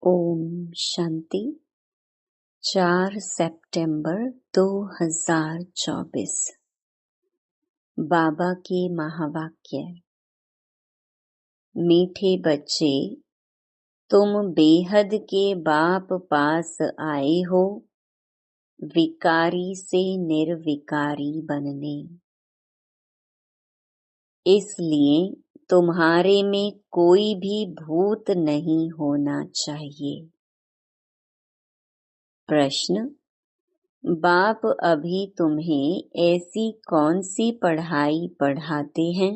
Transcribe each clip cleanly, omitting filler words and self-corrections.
ओम शांति। 4 सितंबर 2024। बाबा के महावाक्य। मीठे बच्चे, तुम बेहद के बाप पास आए हो, विकारी से निर्विकारी बनने। इसलिए तुम्हारे में कोई भी भूत नहीं होना चाहिए। प्रश्न: बाप अभी तुम्हें ऐसी कौन सी पढ़ाई पढ़ाते हैं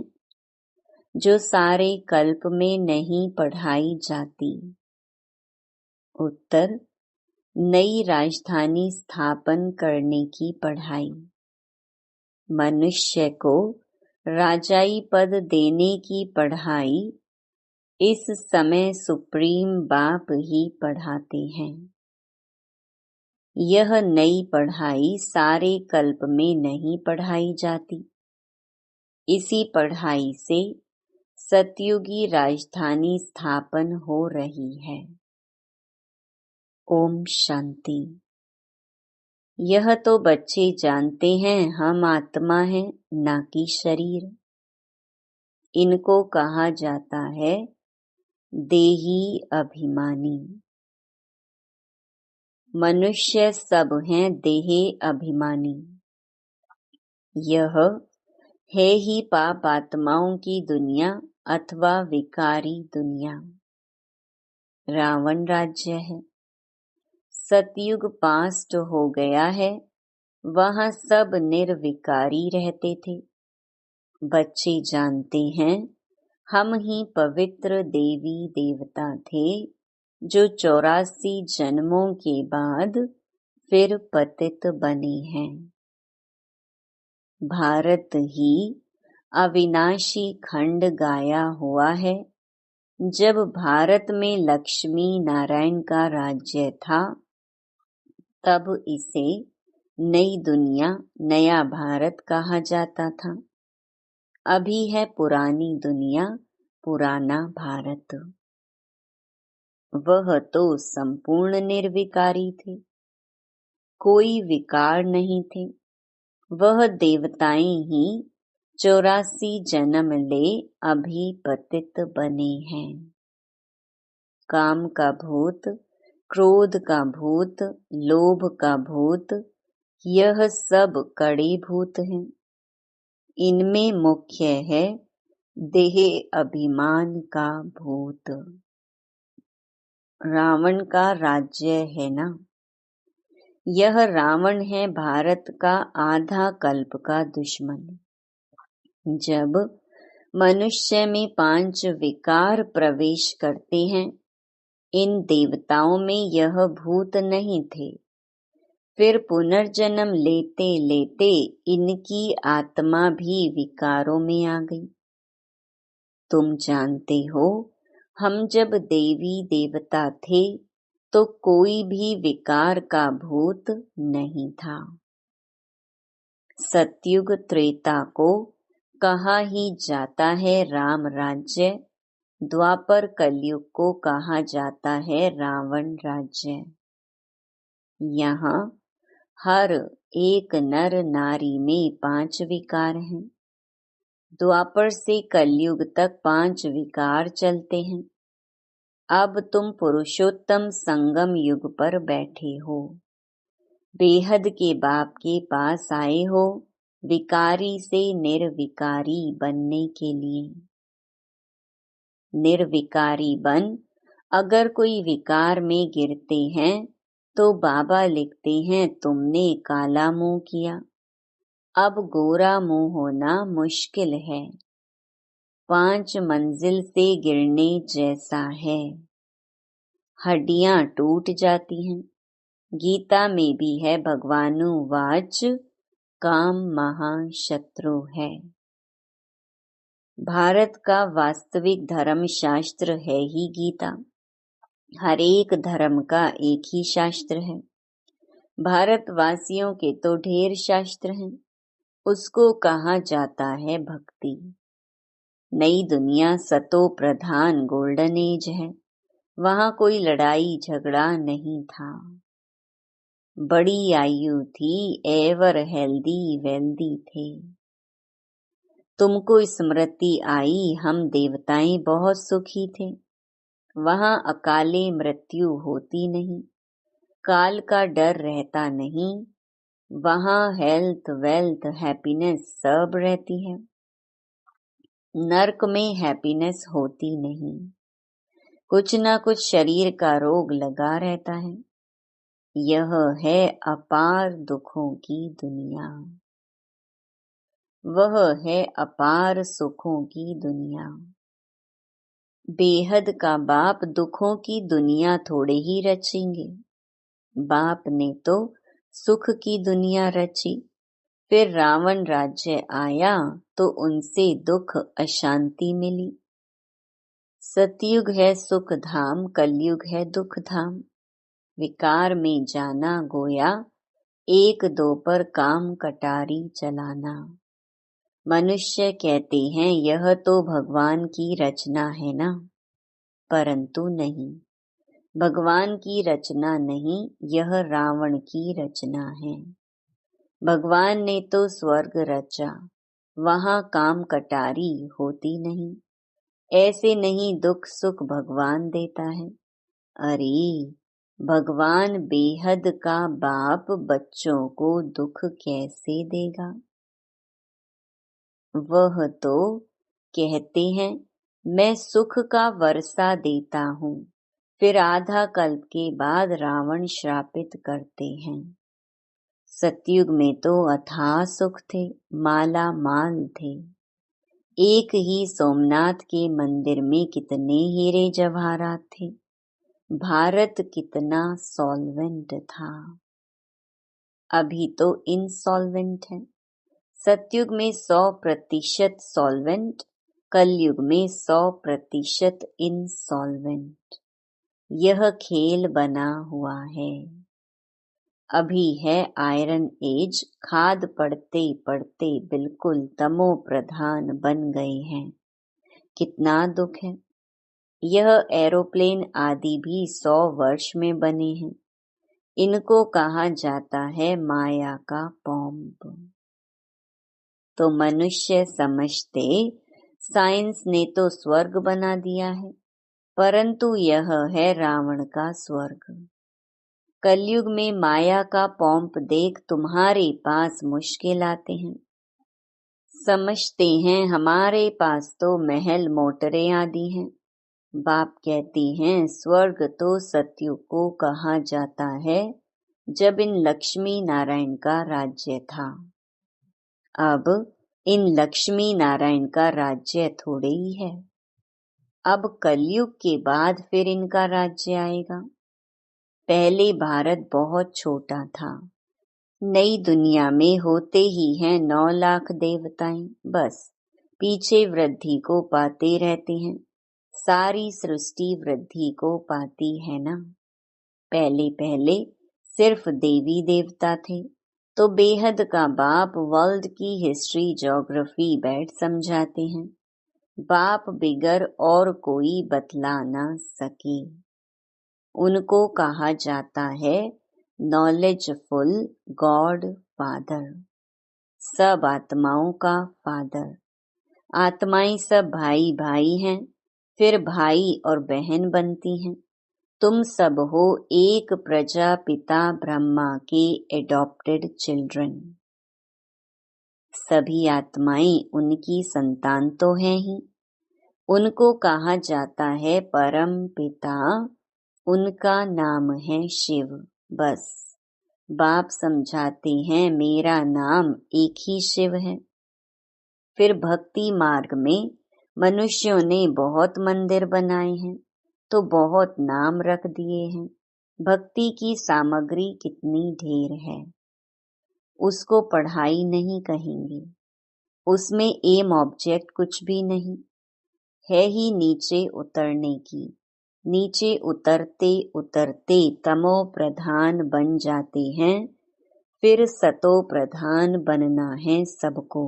जो सारे कल्प में नहीं पढ़ाई जाती? उत्तर: नई राजधानी स्थापन करने की पढ़ाई। मनुष्य को राजाई पद देने की पढ़ाई इस समय सुप्रीम बाप ही पढ़ाते हैं। यह नई पढ़ाई सारे कल्प में नहीं पढ़ाई जाती। इसी पढ़ाई से सतयुगी राजधानी स्थापन हो रही है। ओम शांति। यह तो बच्चे जानते हैं हम आत्मा हैं, ना कि शरीर। इनको कहा जाता है देही अभिमानी। मनुष्य सब हैं देहे अभिमानी। यह है ही पाप आत्माओं की दुनिया अथवा विकारी दुनिया। रावण राज्य है। सतयुग पास्ट हो गया है, वहाँ सब निर्विकारी रहते थे। बच्चे जानते हैं हम ही पवित्र देवी देवता थे जो 84 जन्मों के बाद फिर पतित बने हैं। भारत ही अविनाशी खंड गाया हुआ है। जब भारत में लक्ष्मी नारायण का राज्य था, तब इसे नई दुनिया, नया भारत कहा जाता था। अभी है पुरानी दुनिया, पुराना भारत। वह तो संपूर्ण निर्विकारी थे, कोई विकार नहीं थे। वह देवताएं ही 84 जन्म ले अभी पतित बने हैं। काम का भूत, क्रोध का भूत, लोभ का भूत, यह सब कड़े भूत हैं। इनमें मुख्य है देह अभिमान का भूत। रावण का राज्य है ना। यह रावण है भारत का आधा कल्प का दुश्मन। जब मनुष्य में 5 विकार प्रवेश करते हैं, इन देवताओं में यह भूत नहीं थे। फिर पुनर्जन्म लेते लेते इनकी आत्मा भी विकारों में आ गई। तुम जानते हो, हम जब देवी देवता थे तो कोई भी विकार का भूत नहीं था। सतयुग त्रेता को कहा ही जाता है राम राज्य, द्वापर कलयुग को कहा जाता है रावण राज्य। यहाँ हर एक नर नारी में 5 विकार हैं। द्वापर से कलयुग तक 5 विकार चलते हैं। अब तुम पुरुषोत्तम संगम युग पर बैठे हो, बेहद के बाप के पास आए हो, विकारी से निर्विकारी बनने के लिए। निर्विकारी बन अगर कोई विकार में गिरते हैं तो बाबा लिखते हैं तुमने काला मुंह किया, अब गोरा मुंह होना मुश्किल है। 5 मंजिल से गिरने जैसा है। हड्डियां टूट जाती हैं। गीता में भी है भगवानुवाच, काम महाशत्रु है। भारत का वास्तविक धर्म शास्त्र है ही गीता। हर एक धर्म का एक ही शास्त्र है। भारतवासियों के तो ढेर शास्त्र हैं। उसको कहा जाता है भक्ति। नई दुनिया सतो प्रधान गोल्डन एज है। वहां कोई लड़ाई झगड़ा नहीं था। बड़ी आयु थी, एवर हेल्दी वेल्दी थे। तुमको स्मृति आई, हम देवताएं बहुत सुखी थे। वहां अकाले मृत्यु होती नहीं, काल का डर रहता नहीं। वहां हेल्थ वेल्थ हैप्पीनेस सब रहती है। नर्क में हैप्पीनेस होती नहीं, कुछ ना कुछ शरीर का रोग लगा रहता है। यह है अपार दुखों की दुनिया, वह है अपार सुखों की दुनिया। बेहद का बाप दुखों की दुनिया थोड़े ही रचेंगे। बाप ने तो सुख की दुनिया रची। फिर रावण राज्य आया तो उनसे दुख अशांति मिली। सतयुग है सुख धाम, कलयुग है दुख धाम। विकार में जाना गोया, एक दो पर काम कटारी चलाना। मनुष्य कहते हैं यह तो भगवान की रचना है ना, परंतु नहीं, भगवान की रचना नहीं, यह रावण की रचना है। भगवान ने तो स्वर्ग रचा, वहां काम कटारी होती नहीं। ऐसे नहीं दुख सुख भगवान देता है। अरे भगवान बेहद का बाप बच्चों को दुख कैसे देगा। वह तो कहते हैं मैं सुख का वर्षा देता हूँ, फिर आधा कल्प के बाद रावण श्रापित करते हैं। सतयुग में तो अथाह सुख थे, माला माल थे। एक ही सोमनाथ के मंदिर में कितने हीरे जवाहरात थे। भारत कितना सॉल्वेंट था, अभी तो इंसॉल्वेंट है। सतयुग में 100% सॉल्वेंट, कलयुग में 100% इंसॉल्वेंट। यह खेल बना हुआ है। अभी है आयरन एज, खाद पड़ते पड़ते बिल्कुल तमो प्रधान बन गए हैं। कितना दुख है। यह एरोप्लेन आदि भी 100 वर्ष में बने हैं। इनको कहा जाता है माया का पॉम्प। तो मनुष्य समझते साइंस ने तो स्वर्ग बना दिया है, परंतु यह है रावण का स्वर्ग। कलयुग में माया का पॉम्प देख तुम्हारे पास मुश्किल आते हैं। समझते हैं हमारे पास तो महल मोटरें आदि हैं। बाप कहती हैं स्वर्ग तो सतयुग को कहा जाता है, जब इन लक्ष्मी नारायण का राज्य था। अब इन लक्ष्मी नारायण का राज्य थोड़े ही है। अब कलयुग के बाद फिर इनका राज्य आएगा। पहले भारत बहुत छोटा था। नई दुनिया में होते ही हैं 9 लाख देवताएं, बस पीछे वृद्धि को पाते रहते हैं। सारी सृष्टि वृद्धि को पाती है ना। पहले पहले सिर्फ देवी देवता थे, तो बेहद का बाप वर्ल्ड की हिस्ट्री ज्योग्राफी बैठ समझाते हैं। बाप बिगर और कोई बतला ना सके। उनको कहा जाता है नॉलेजफुल गॉड फादर, सब आत्माओं का फादर। आत्माएं सब भाई भाई हैं, फिर भाई और बहन बनती हैं। तुम सब हो एक प्रजापिता ब्रह्मा के एडॉप्टेड चिल्ड्रन। सभी आत्माएं उनकी संतान तो हैं ही। उनको कहा जाता है परम पिता, उनका नाम है शिव। बस बाप समझाते हैं मेरा नाम एक ही शिव है। फिर भक्ति मार्ग में मनुष्यों ने बहुत मंदिर बनाए हैं, तो बहुत नाम रख दिए हैं। भक्ति की सामग्री कितनी ढेर है, उसको पढ़ाई नहीं कहेंगे। उसमें एम ऑब्जेक्ट कुछ भी नहीं है, ही नीचे उतरने की। नीचे उतरते उतरते तमो प्रधान बन जाते हैं, फिर सतो प्रधान बनना है सबको।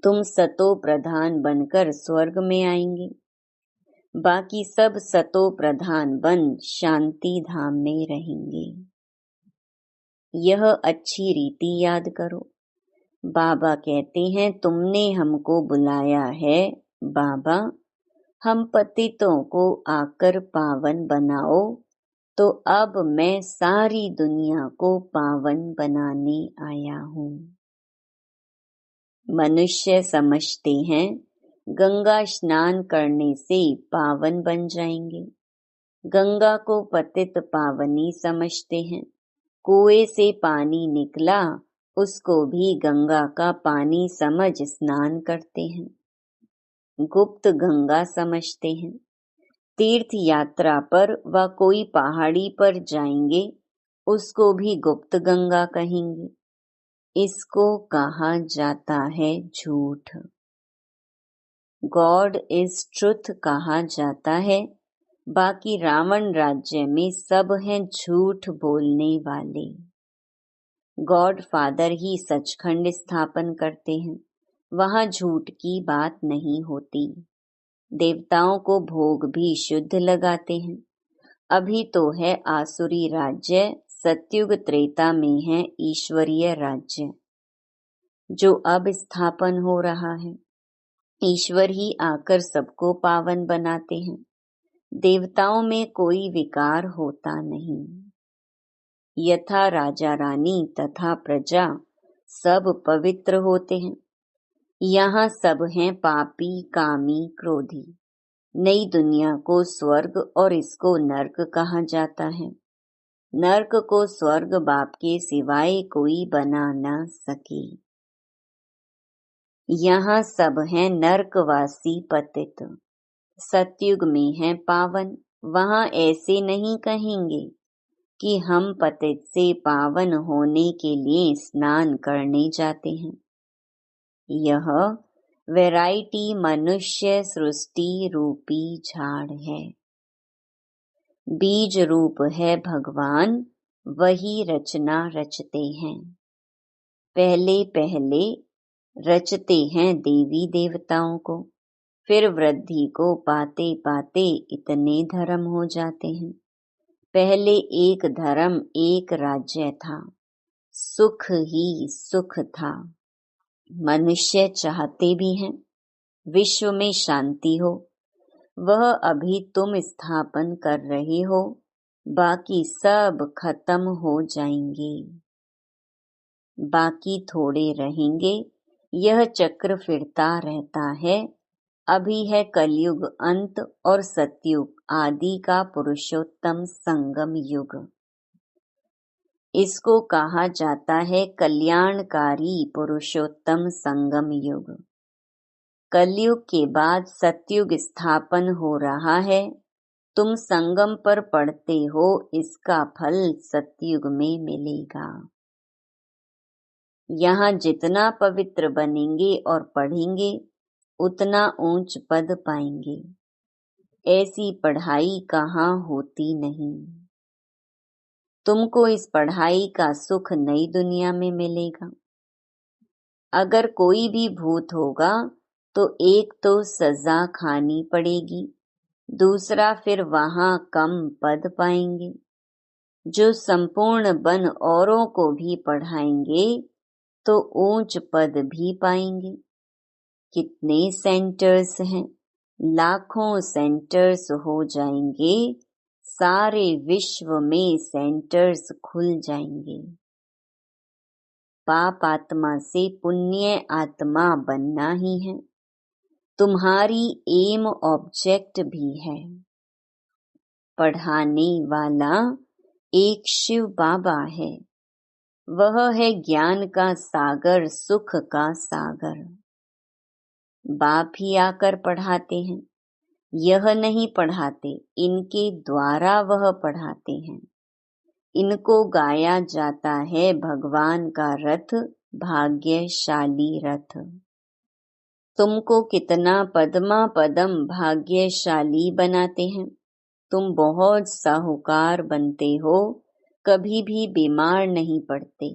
तुम सतो प्रधान बनकर स्वर्ग में आएंगे। बाकी सब सतो प्रधान बन शांति धाम में रहेंगे। यह अच्छी रीति याद करो। बाबा कहते हैं, तुमने हमको बुलाया है बाबा, हम पतितों को आकर पावन बनाओ। तो अब मैं सारी दुनिया को पावन बनाने आया हूँ। मनुष्य समझते हैं गंगा स्नान करने से पावन बन जाएंगे। गंगा को पतित पावनी समझते हैं। कुएं से पानी निकला, उसको भी गंगा का पानी समझ स्नान करते हैं। गुप्त गंगा समझते हैं। तीर्थ यात्रा पर व कोई पहाड़ी पर जाएंगे, उसको भी गुप्त गंगा कहेंगे। इसको कहा जाता है झूठ। गॉड इज ट्रुथ कहा जाता है। बाकी रावण राज्य में सब हैं झूठ बोलने वाले। गॉड फादर ही सचखंड स्थापन करते हैं, वहाँ झूठ की बात नहीं होती। देवताओं को भोग भी शुद्ध लगाते हैं। अभी तो है आसुरी राज्य, सत्युग त्रेता में है ईश्वरीय राज्य, जो अब स्थापन हो रहा है। ईश्वर ही आकर सबको पावन बनाते हैं। देवताओं में कोई विकार होता नहीं। यथा राजा रानी तथा प्रजा सब पवित्र होते हैं। यहाँ सब हैं पापी, कामी, क्रोधी। नई दुनिया को स्वर्ग और इसको नर्क कहा जाता है। नर्क को स्वर्ग बाप के सिवाय कोई बना न सके। यहाँ सब हैं नर्कवासी पतित। सतयुग में है पावन। वहाँ ऐसे नहीं कहेंगे कि हम पतित से पावन होने के लिए स्नान करने जाते हैं। यह वैरायटी मनुष्य सृष्टि रूपी झाड़ है। बीज रूप है भगवान, वही रचना रचते हैं। पहले पहले रचते हैं देवी देवताओं को, फिर वृद्धि को पाते पाते इतने धर्म हो जाते हैं। पहले एक धर्म एक राज्य था, सुख ही सुख था। मनुष्य चाहते भी हैं विश्व में शांति हो, वह अभी तुम स्थापन कर रहे हो, बाकी सब खत्म हो जाएंगे। बाकी थोड़े रहेंगे। यह चक्र फिरता रहता है। अभी है कलयुग अंत और सतयुग आदि का पुरुषोत्तम संगम युग। इसको कहा जाता है कल्याणकारी पुरुषोत्तम संगम युग। कलयुग के बाद सतयुग स्थापन हो रहा है। तुम संगम पर पढ़ते हो, इसका फल सतयुग में मिलेगा। यहाँ जितना पवित्र बनेंगे और पढ़ेंगे, उतना ऊंच पद पाएंगे। ऐसी पढ़ाई कहाँ होती नहीं। तुमको इस पढ़ाई का सुख नई दुनिया में मिलेगा। अगर कोई भी भूत होगा तो एक तो सजा खानी पड़ेगी, दूसरा फिर वहाँ कम पद पाएंगे। जो संपूर्ण बन औरों को भी पढ़ाएंगे तो ऊंच पद भी पाएंगे। कितने सेंटर्स हैं, लाखों सेंटर्स हो जाएंगे। सारे विश्व में सेंटर्स खुल जाएंगे। पाप आत्मा से पुण्य आत्मा बनना ही है। तुम्हारी एम ऑब्जेक्ट भी है। पढ़ाने वाला एक शिव बाबा है। वह है ज्ञान का सागर, सुख का सागर। बाप ही आकर पढ़ाते हैं। यह नहीं पढ़ाते, इनके द्वारा वह पढ़ाते हैं। इनको गाया जाता है भगवान का रथ, भाग्यशाली रथ। तुमको कितना पद्मा पदम भाग्यशाली बनाते हैं। तुम बहुत साहूकार बनते हो, कभी भी बीमार नहीं पड़ते।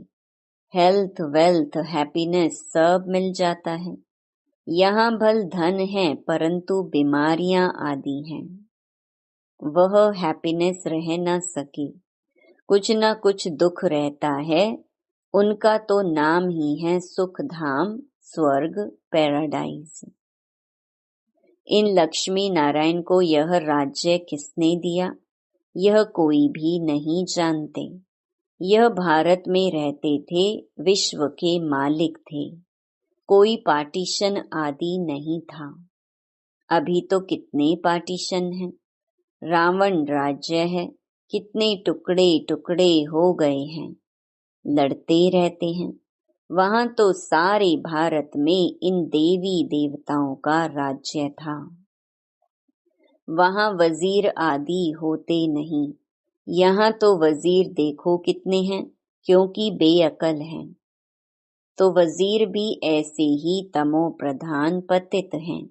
हेल्थ, वेल्थ, हैप्पीनेस सब मिल जाता है। यहाँ भल धन है परंतु बीमारियां आदि हैं। वह हैप्पीनेस रह न सके, कुछ न कुछ दुख रहता है। उनका तो नाम ही है सुख धाम, स्वर्ग, पैराडाइज। इन लक्ष्मी नारायण को यह राज्य किसने दिया, यह कोई भी नहीं जानते। यह भारत में रहते थे, विश्व के मालिक थे। कोई पार्टीशन आदि नहीं था। अभी तो कितने पार्टीशन हैं। रावण राज्य है, कितने टुकड़े टुकड़े हो गए हैं, लड़ते रहते हैं। वहां तो सारे भारत में इन देवी देवताओं का राज्य था। वहां वजीर आदि होते नहीं। यहाँ तो वजीर देखो कितने हैं, क्योंकि बेअकल हैं। तो वजीर भी ऐसे ही तमो प्रधान पतित हैं।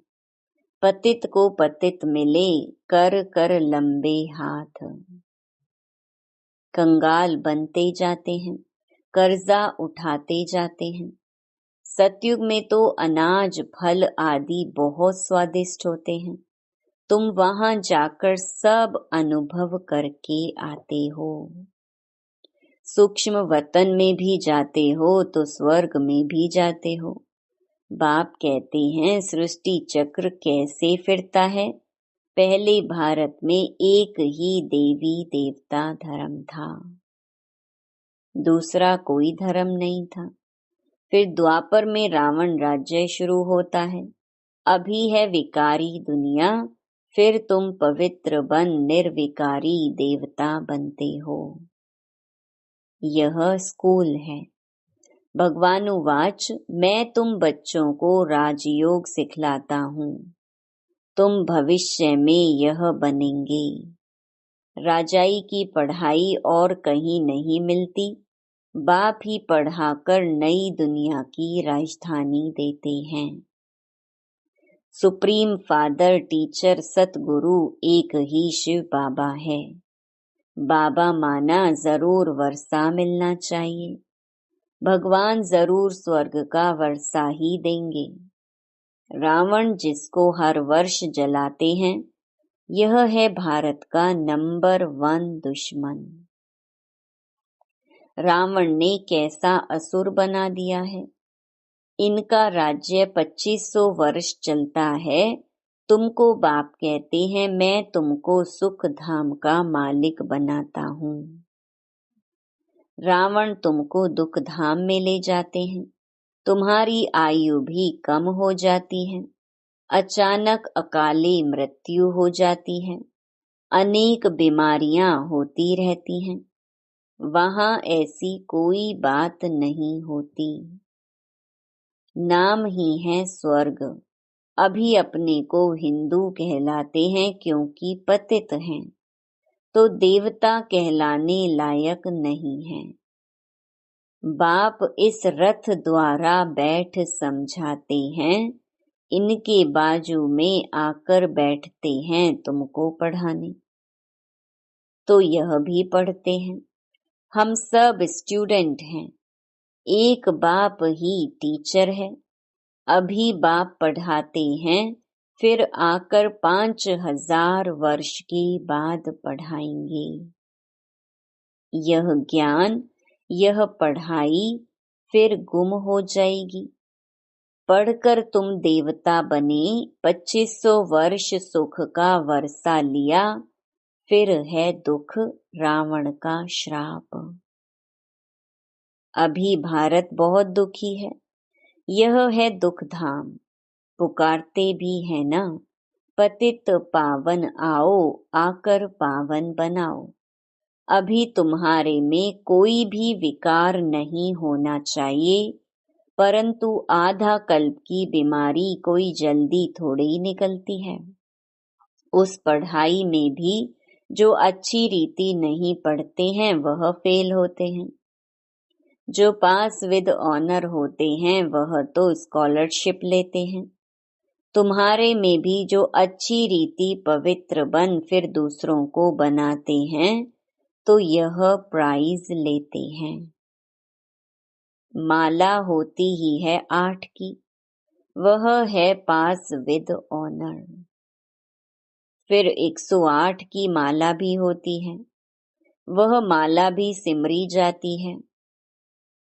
पतित को पतित मिले, कर कर लंबे हाथ। कंगाल बनते जाते हैं, कर्जा उठाते जाते हैं। सतयुग में तो अनाज फल आदि बहुत स्वादिष्ट होते हैं। तुम वहां जाकर सब अनुभव करके आते हो। सूक्ष्म वतन में भी जाते हो तो स्वर्ग में भी जाते हो। बाप कहते हैं सृष्टि चक्र कैसे फिरता है। पहले भारत में एक ही देवी देवता धर्म था, दूसरा कोई धर्म नहीं था। फिर द्वापर में रावण राज्य शुरू होता है। अभी है विकारी दुनिया, फिर तुम पवित्र बन निर्विकारी देवता बनते हो। यह स्कूल है। भगवान उवाच, मैं तुम बच्चों को राजयोग सिखलाता हूँ। तुम भविष्य में यह बनेंगे। राजाई की पढ़ाई और कहीं नहीं मिलती। बाप ही पढ़ाकर नई दुनिया की राजधानी देते हैं। सुप्रीम फादर टीचर सतगुरु एक ही शिव बाबा है। बाबा माना जरूर वर्षा मिलना चाहिए। भगवान जरूर स्वर्ग का वर्षा ही देंगे। रावण जिसको हर वर्ष जलाते हैं, यह है भारत का नंबर 1 दुश्मन। रावण ने कैसा असुर बना दिया है। इनका राज्य 2500 वर्ष चलता है। तुमको बाप कहते हैं मैं तुमको सुख धाम का मालिक बनाता हूँ। रावण तुमको दुख धाम में ले जाते हैं। तुम्हारी आयु भी कम हो जाती है। अचानक अकाले मृत्यु हो जाती है। अनेक बीमारियां होती रहती हैं। वहां ऐसी कोई बात नहीं होती। नाम ही है स्वर्ग। अभी अपने को हिंदू कहलाते हैं क्योंकि पतित हैं, तो देवता कहलाने लायक नहीं है। बाप इस रथ द्वारा बैठ समझाते हैं। इनके बाजू में आकर बैठते हैं तुमको पढ़ाने। तो यह भी पढ़ते हैं। हम सब स्टूडेंट हैं। एक बाप ही टीचर है। अभी बाप पढ़ाते हैं, फिर आकर 5000 वर्ष के बाद पढ़ाएंगे। यह ज्ञान, यह पढ़ाई फिर गुम हो जाएगी। पढ़कर तुम देवता बने, 2500 वर्ष सुख का वर्षा लिया, फिर है दुख रावण का श्राप। अभी भारत बहुत दुखी है। यह है दुख धाम। पुकारते भी है ना, पतित पावन आओ, आकर पावन बनाओ। अभी तुम्हारे में कोई भी विकार नहीं होना चाहिए, परंतु आधा कल्प की बीमारी कोई जल्दी थोड़ी निकलती है। उस पढ़ाई में भी जो अच्छी रीति नहीं पढ़ते हैं वह फेल होते हैं। जो पास विद ऑनर होते हैं वह तो स्कॉलरशिप लेते हैं। तुम्हारे में भी जो अच्छी रीति पवित्र बन फिर दूसरों को बनाते हैं, तो यह प्राइज लेते हैं। माला होती ही है 8 की। वह है पास विद ऑनर। फिर 108 की माला भी होती है, वह माला भी सिमरी जाती है।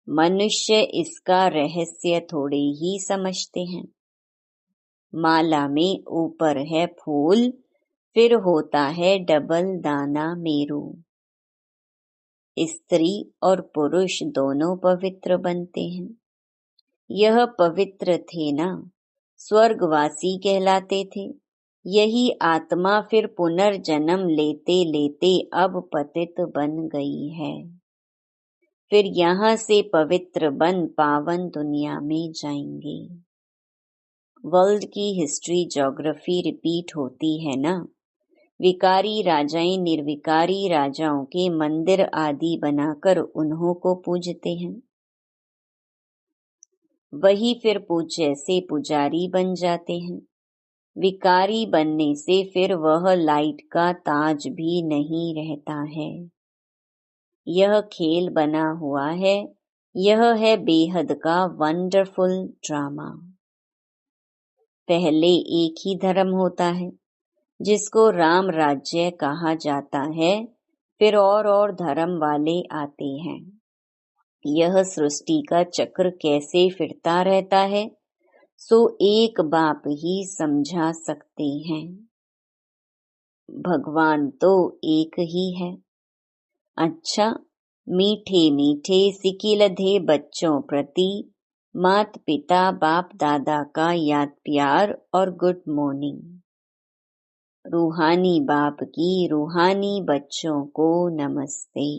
मनुष्य इसका रहस्य थोड़े ही समझते हैं। माला में ऊपर है फूल, फिर होता है डबल दाना मेरू। स्त्री और पुरुष दोनों पवित्र बनते हैं। यह पवित्र थे ना, स्वर्गवासी कहलाते थे। यही आत्मा फिर पुनर्जन्म लेते लेते अब पतित बन गई है। फिर यहाँ से पवित्र बन पावन दुनिया में जाएंगे। वर्ल्ड की हिस्ट्री ज्योग्राफी रिपीट होती है ना। विकारी राजाएं निर्विकारी राजाओं के मंदिर आदि बनाकर उन्हों को पूजते हैं। वही फिर पूज्य से पुजारी बन जाते हैं। विकारी बनने से फिर वह लाइट का ताज भी नहीं रहता है। यह खेल बना हुआ है, यह है बेहद का वंडरफुल ड्रामा। पहले एक ही धर्म होता है जिसको राम राज्य कहा जाता है, फिर और धर्म वाले आते हैं। यह सृष्टि का चक्र कैसे फिरता रहता है, सो एक बाप ही समझा सकते हैं। भगवान तो एक ही है। अच्छा, मीठे मीठे सिकिलधे बच्चों प्रति मात पिता बाप दादा का याद प्यार और गुड मॉर्निंग। रूहानी बाप की रूहानी बच्चों को नमस्ते।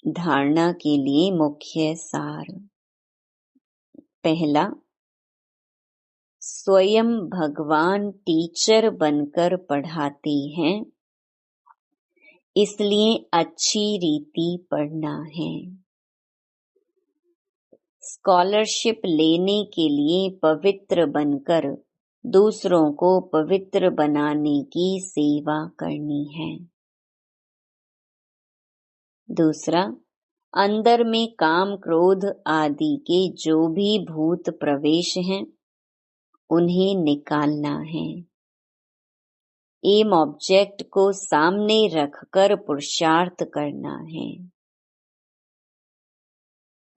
धारणा के लिए मुख्य सार। पहला, स्वयं भगवान टीचर बनकर पढ़ाते हैं, इसलिए अच्छी रीति पढ़ना है। स्कॉलरशिप लेने के लिए पवित्र बनकर दूसरों को पवित्र बनाने की सेवा करनी है। दूसरा, अंदर में काम क्रोध आदि के जो भी भूत प्रवेश हैं उन्हें निकालना है। एम ऑब्जेक्ट को सामने रखकर पुरुषार्थ करना है।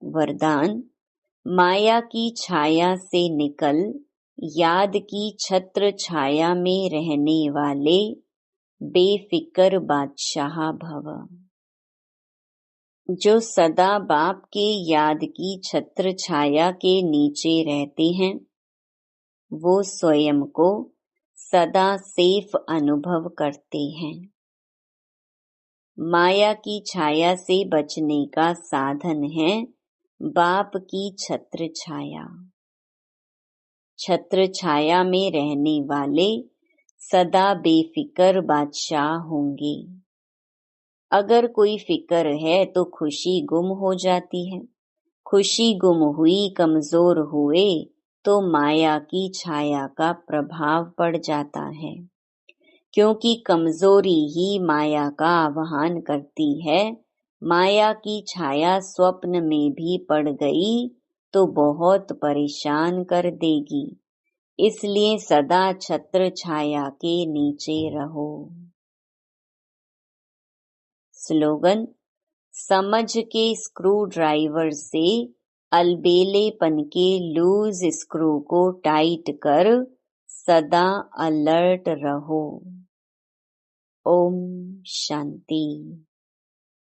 वरदान, माया की छाया से निकल याद की छत्र छाया में रहने वाले बेफिक्र बादशाह भव। जो सदा बाप के याद की छत्र छाया के नीचे रहते हैं, वो स्वयं को सदा सेफ अनुभव करते हैं। माया की छाया से बचने का साधन है बाप की छत्र छाया। छत्र छाया में रहने वाले सदा बेफिक्र बादशाह होंगे। अगर कोई फिक्र है तो खुशी गुम हो जाती है। खुशी गुम हुई, कमजोर हुए तो माया की छाया का प्रभाव पड़ जाता है, क्योंकि कमजोरी ही माया का आवाहन करती है। माया की छाया स्वप्न में भी पड़ गई तो बहुत परेशान कर देगी। इसलिए सदा छत्र छाया के नीचे रहो। स्लोगन, समझ के स्क्रू ड्राइवर से अलबेलेपन के लूज स्क्रू को टाइट कर सदा अलर्ट रहो। ओम शांति।